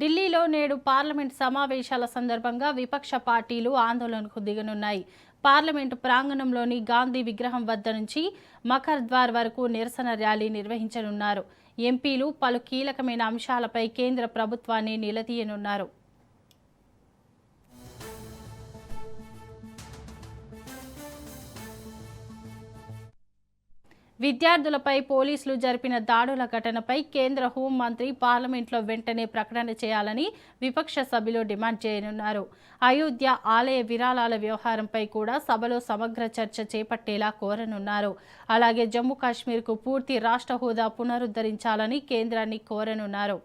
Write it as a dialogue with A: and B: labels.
A: ఢిల్లీలో నేడు పార్లమెంట్ సమావేశాల సందర్భంగా విపక్ష పార్టీలు ఆందోళనకు దిగనున్నాయి. పార్లమెంటు ప్రాంగణంలోని గాంధీ విగ్రహం వద్ద నుంచి మఖర్ ద్వార్ వరకు నిరసన ర్యాలీ నిర్వహించనున్నారు. ఎంపీలు పలు కీలకమైన అంశాలపై కేంద్ర ప్రభుత్వాన్ని నిలదీయనున్నారు. విద్యార్థులపై పోలీసులు జరిపిన దాడుల ఘటనపై కేంద్ర హోంమంత్రి పార్లమెంట్లో వెంటనే ప్రకటన చేయాలని విపక్ష సభ్యులు డిమాండ్ చేయనున్నారు. అయోధ్య ఆలయ విరాళాల వ్యవహారంపై కూడా సభలో సమగ్ర చర్చ చేపట్టేలా కోరనున్నారు. అలాగే జమ్మూ కాశ్మీర్కు పూర్తి రాష్ట్ర హోదా పునరుద్ధరించాలని కేంద్రాన్ని కోరనున్నారు.